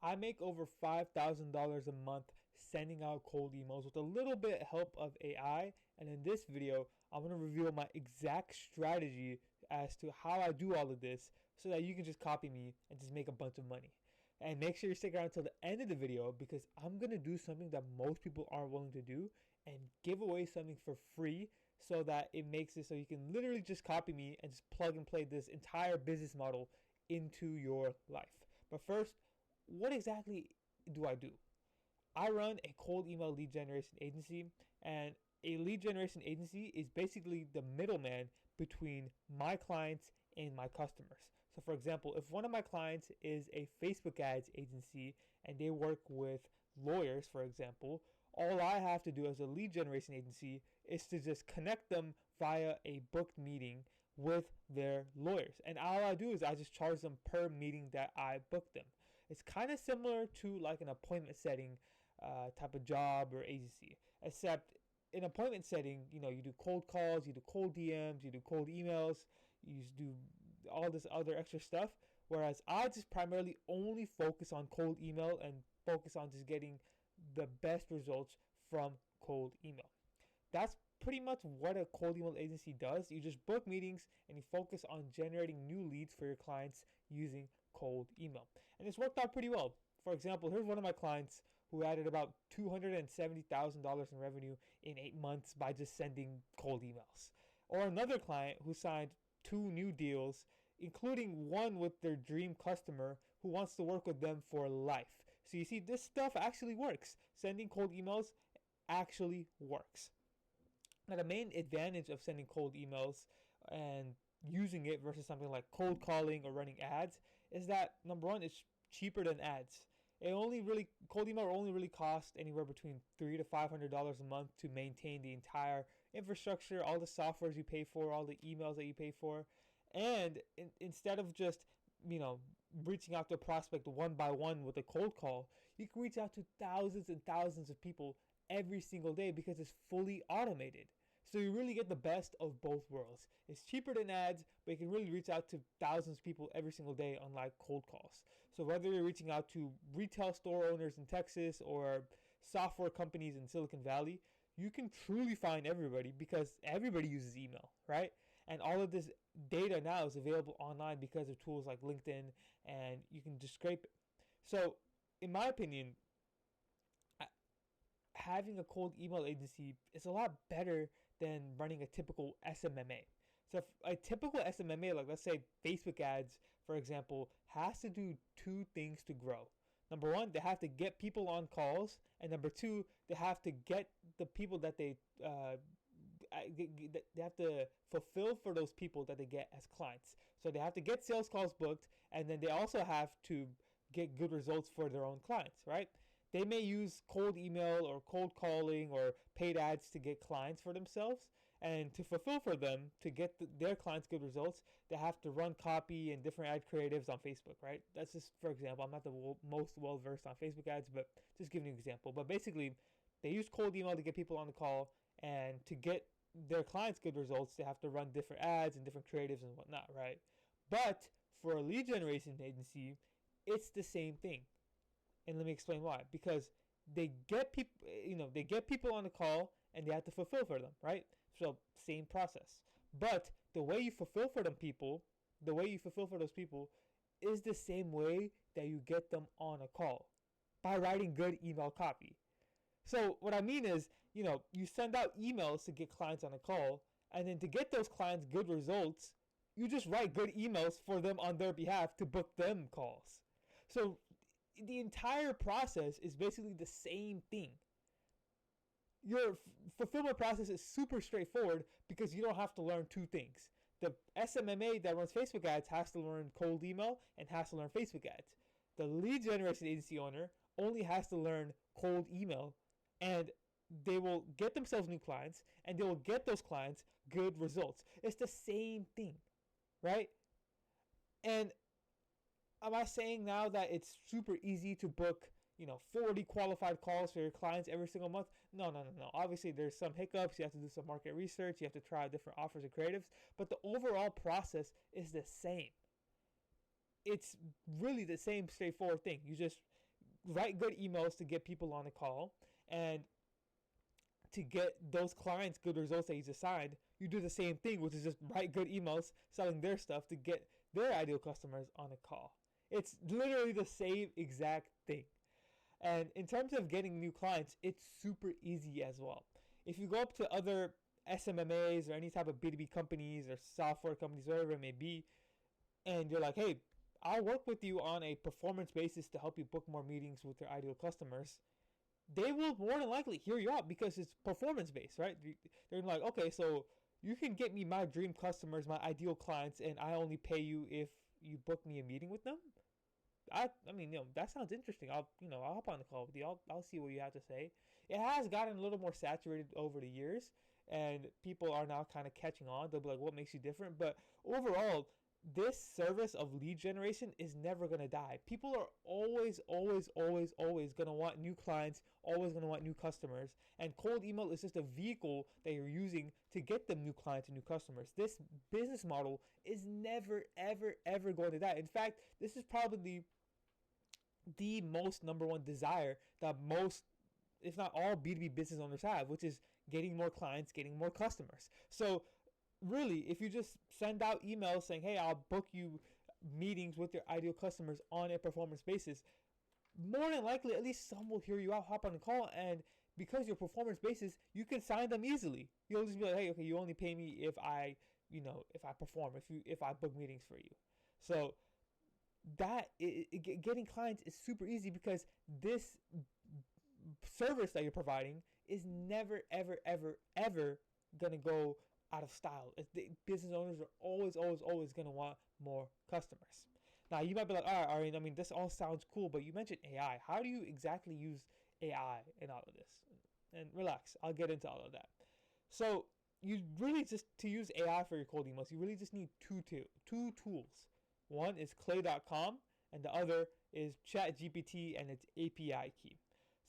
I make over $5,000 a month sending out cold emails with a little bit of help of AI. And in this video, I'm going to reveal my exact strategy as to how I do all of this so that you can just copy me and just make a bunch of money. And make sure you stick around until the end of the video because I'm going to do something that most people aren't willing to do and give away something for free so that it makes it so you can literally just copy me and just plug and play this entire business model into your life. But first, what exactly do I do? I run a cold email lead generation agency, and a lead generation agency is basically the middleman between my clients and my customers. So for example, if one of my clients is a Facebook ads agency and they work with lawyers, for example, all I have to do as a lead generation agency is to just connect them via a booked meeting with their lawyers. And all I do is I just charge them per meeting that I book them. It's kind of similar to like an appointment setting type of job or agency, except in appointment setting, you do cold calls, you do cold DMs, you do cold emails, you just do all this other extra stuff. Whereas I just primarily only focus on cold email and focus on just getting the best results from cold email. That's pretty much what a cold email agency does. You just book meetings and you focus on generating new leads for your clients using cold email. And it's worked out pretty well. For example, here's one of my clients who added about $270,000 in revenue in 8 months by just sending cold emails. Or another client who signed 2 new deals, including one with their dream customer who wants to work with them for life. So you see, this stuff actually works. Sending cold emails actually works. Now, the main advantage of sending cold emails and using it versus something like cold calling or running ads is that, number one, it's cheaper than ads. Cold email only really costs anywhere between $300 to $500 a month to maintain the entire infrastructure, all the softwares you pay for, all the emails that you pay for. And instead of just reaching out to a prospect one by one with a cold call, you can reach out to thousands and thousands of people every single day because it's fully automated. So you really get the best of both worlds. It's cheaper than ads, but you can really reach out to thousands of people every single day, unlike cold calls. So whether you're reaching out to retail store owners in Texas or software companies in Silicon Valley, you can truly find everybody because everybody uses email, right? And all of this data now is available online because of tools like LinkedIn, and you can just scrape it. So in my opinion, having a cold email agency is a lot better than running a typical SMMA. So if a typical SMMA, like let's say Facebook ads, for example, has to do 2 things to grow. Number one, they have to get people on calls, and number two, they have to get the people that they have to fulfill for those people that they get as clients. So they have to get sales calls booked, and then they also have to get good results for their own clients, right? They may use cold email or cold calling or paid ads to get clients for themselves, and to fulfill for them, to get their clients good results, they have to run copy and different ad creatives on Facebook, right? That's just, for example, I'm not the most well-versed on Facebook ads, but just giving you an example. But basically, they use cold email to get people on the call, and to get their clients good results, they have to run different ads and different creatives and whatnot, right? But for a lead generation agency, it's the same thing. And let me explain why. Because they get people, they get people on the call and they have to fulfill for them, right? So same process. But the way you fulfill for those people is the same way that you get them on a call, by writing good email copy. So what I mean is, you send out emails to get clients on a call, and then to get those clients good results, you just write good emails for them on their behalf to book them calls. So the entire process is basically the same thing. Your fulfillment process is super straightforward because you don't have to learn 2 things. The SMMA that runs Facebook ads has to learn cold email and has to learn Facebook ads. The lead generation agency owner only has to learn cold email, and they will get themselves new clients and they will get those clients good results. It's the same thing, right? And am I saying now that it's super easy to book, 40 qualified calls for your clients every single month? No. Obviously, there's some hiccups. You have to do some market research. You have to try different offers and creatives. But the overall process is the same. It's really the same straightforward thing. You just write good emails to get people on a call, and to get those clients good results that he's assigned, you do the same thing, which is just write good emails selling their stuff to get their ideal customers on a call. It's literally the same exact thing. And in terms of getting new clients, it's super easy as well. If you go up to other SMMAs or any type of B2B companies or software companies, whatever it may be, and you're like, hey, I'll work with you on a performance basis to help you book more meetings with your ideal customers, they will more than likely hear you out because it's performance based, right? They're like, okay, so you can get me my dream customers, my ideal clients, and I only pay you if you book me a meeting with them. I mean, that sounds interesting. I'll hop on the call with you. I'll see what you have to say. It has gotten a little more saturated over the years, and people are now kind of catching on. They'll be like, what makes you different? But overall, this service of lead generation is never going to die. People are always going to want new clients, always going to want new customers. And cold email is just a vehicle that you're using to get them new clients and new customers. This business model is never, ever going to die. In fact, this is probably the most number one desire that most, if not all, B2B business owners have, which is getting more clients, getting more customers. So really, if you just send out emails saying, hey, I'll book you meetings with your ideal customers on a performance basis, more than likely, at least some will hear you out, hop on the call, and because your performance basis, you can sign them easily. You'll just be like, hey, okay, you only pay me if I perform, if I book meetings for you. So getting clients is super easy because this service that you're providing is never, ever gonna go out of style. Business owners are always going to want more customers. Now, you might be like, all right, Arian, I mean, this all sounds cool, but you mentioned AI. How do you exactly use AI in all of this? And relax, I'll get into all of that. So you really just, to use AI for your cold emails, you really just need two tools. One is Clay.com, and the other is ChatGPT and its API key.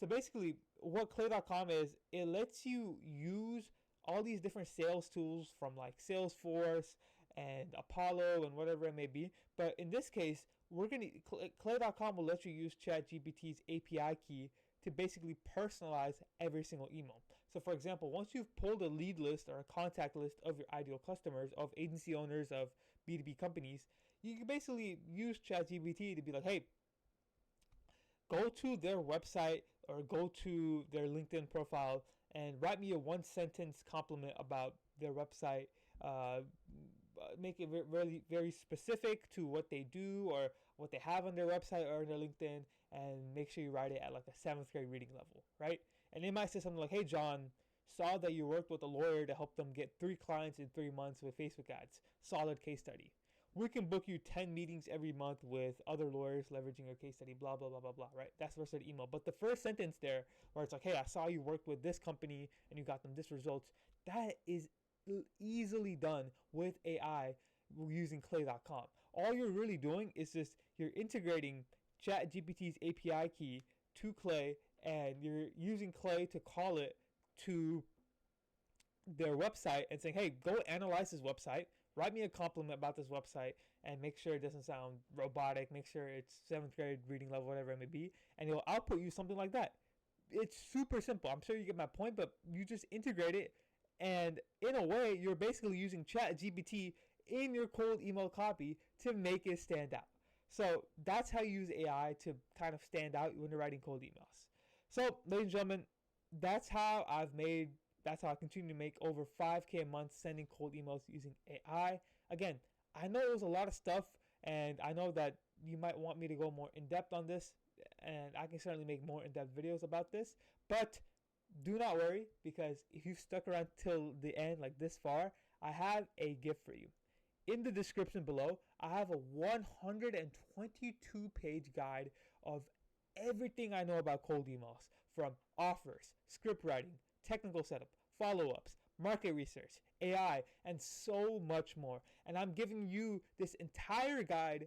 So basically, what Clay.com is, it lets you use all these different sales tools from like Salesforce and Apollo and whatever it may be. But in this case, Clay.com will let you use ChatGPT's API key to basically personalize every single email. So for example, once you've pulled a lead list or a contact list of your ideal customers, of agency owners, of B2B companies, you can basically use ChatGPT to be like, hey, go to their website or go to their LinkedIn profile and write me a one-sentence compliment about their website. Make it very, very specific to what they do or what they have on their website or on their LinkedIn, and make sure you write it at like a 7th grade reading level, right? And they might say something like, hey, John, saw that you worked with a lawyer to help them get 3 clients in 3 months with Facebook ads. Solid case study. We can book you 10 meetings every month with other lawyers leveraging your case study, blah, blah, blah, blah, blah, right? That's the rest of the email. But the first sentence there, where it's like, hey, I saw you worked with this company and you got them this results, that is easily done with AI using Clay.com. All you're really doing is just, you're integrating ChatGPT's API key to Clay, and you're using Clay to call it to their website and saying, hey, go analyze this website, write me a compliment about this website, and make sure it doesn't sound robotic, make sure it's 7th grade reading level, whatever it may be, and it'll output you something like that. It's super simple. I'm sure you get my point, but you just integrate it, and in a way, you're basically using ChatGPT in your cold email copy to make it stand out. So that's how you use AI to kind of stand out when you're writing cold emails. So, ladies and gentlemen, that's how I continue to make over 5K a month sending cold emails using AI. Again, I know it was a lot of stuff, and I know that you might want me to go more in depth on this, and I can certainly make more in-depth videos about this, but do not worry, because if you've stuck around till the end, like this far, I have a gift for you. In the description below, I have a 122-page guide of everything I know about cold emails, from offers, script writing, technical setup, follow-ups, market research, AI, and so much more. And I'm giving you this entire guide.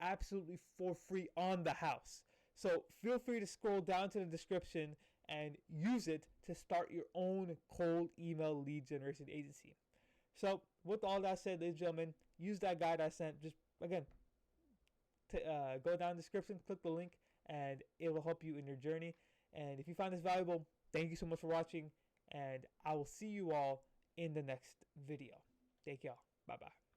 Absolutely for free on the house. So feel free to scroll down to the description and use it to start your own cold email lead generation agency. So with all that said, ladies and gentlemen, use that guide I sent. Just again, go down the description, click the link, and it will help you in your journey. And if you found this valuable, thank you so much for watching, and I will see you all in the next video. Take care. Bye bye.